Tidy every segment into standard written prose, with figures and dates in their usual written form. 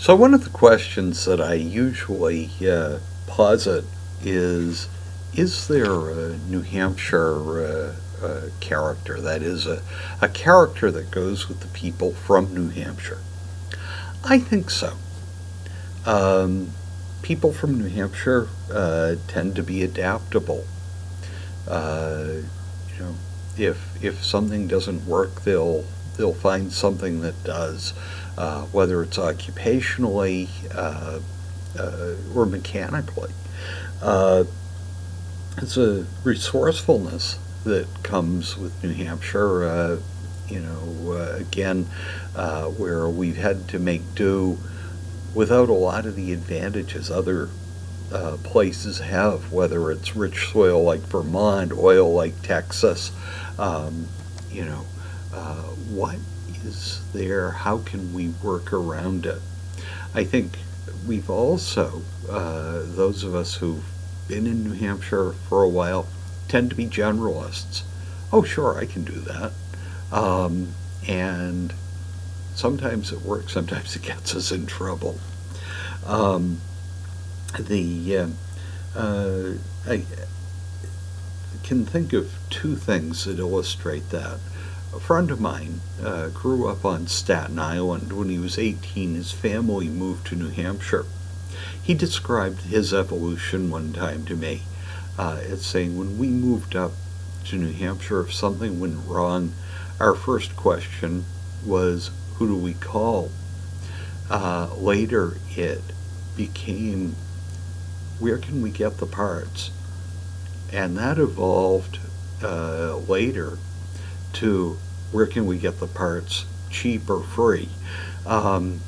So one of the questions that I usually posit is there a New Hampshire character, that is, a character that goes with the people from New Hampshire? I think so. Um, People from New Hampshire tend to be adaptable. Uh, you know, if something doesn't work, they'll find something that does, whether it's occupationally or mechanically. Uh, it's a resourcefulness that comes with New Hampshire. Again, where we've had to make do without a lot of the advantages other places have, whether it's rich soil like Vermont, oil like Texas. Um, you know, what is there? How can we work around it? I think we've also, those of us who've been in New Hampshire for a while, tend to be generalists. Oh, sure, I can do that. And sometimes it works, sometimes it gets us in trouble. Um, the I can think of two things that illustrate that. A friend of mine grew up on Staten Island. When he was 18, his family moved to New Hampshire. He described his evolution one time to me as saying, when we moved up to New Hampshire, if something went wrong, our first question was, who do we call? Later, it became, where can we get the parts? And that evolved later to, where can we get the parts cheap or free? Um,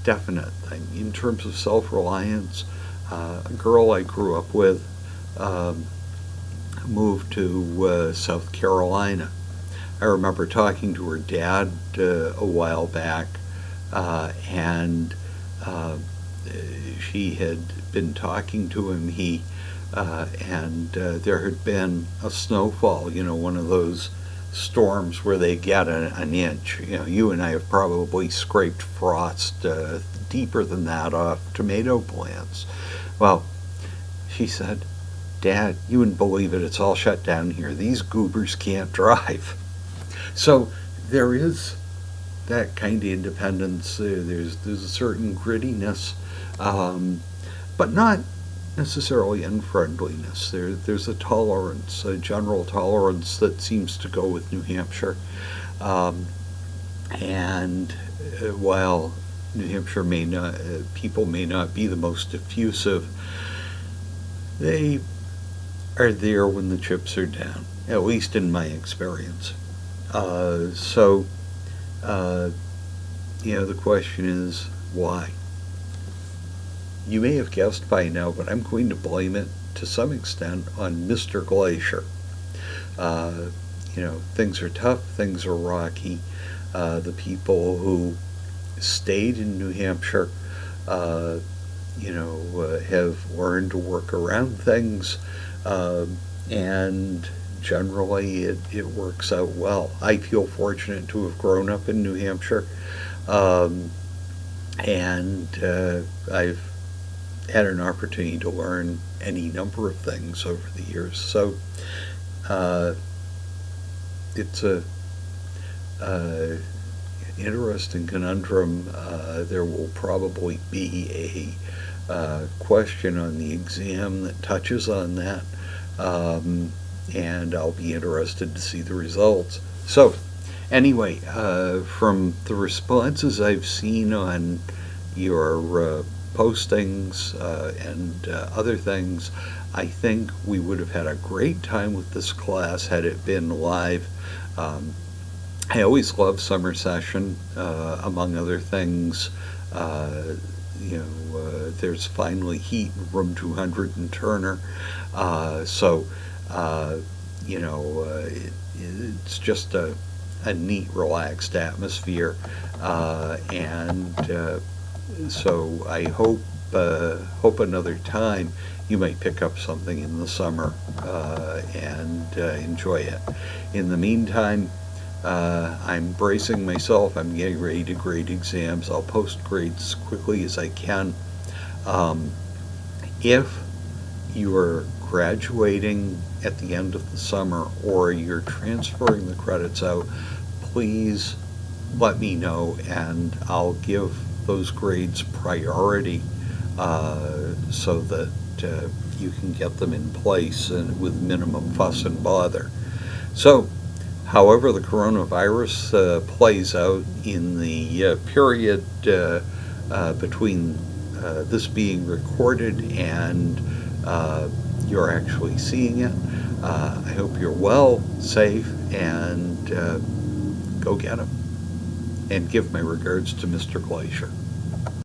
Definite thing. In terms of self-reliance, a girl I grew up with um, moved to South Carolina. I remember talking to her dad a while back, and she had been talking to him. And there had been a snowfall, one of those storms where they get an inch. You and I have probably scraped frost deeper than that off tomato plants. Well, she said, Dad, you wouldn't believe it, it's all shut down here. These goobers can't drive. So there is that kind of independence. There's a certain grittiness, but not necessarily unfriendliness. There's a tolerance, a general tolerance that seems to go with New Hampshire. And while New Hampshire people may not be the most effusive, they are there when the chips are down, at least in my experience. So, the question is, why? You may have guessed by now, but I'm going to blame it to some extent on Mr. Glacier. Things are tough, things are rocky. The people who stayed in New Hampshire, have learned to work around things, and generally it works out well. I feel fortunate to have grown up in New Hampshire, and I've had an opportunity to learn any number of things over the years. So it's a interesting conundrum. There will probably be a question on the exam that touches on that, and I'll be interested to see the results. So anyway, from the responses I've seen on your postings and other things, I think we would have had a great time with this class had it been live. I always love summer session, among other ththings. There's finally heat in room 200 in Turner, it's just a neat, relaxed atmosphere, and so I hope another time you might pick up something in the summer and enjoy it. In the meantime, I'm bracing myself. I'm getting ready to grade exams. I'll post grades as quickly as I can. Um, if you are graduating at the end of the summer or you're transferring the credits out, please let me know and I'll give those grades priority so that you can get them in place and with minimum fuss and bother. So, however the coronavirus plays out in the period between this being recorded and you're actually seeing it, I hope you're well, safe, and go get them. And give my regards to Mr. Glacier.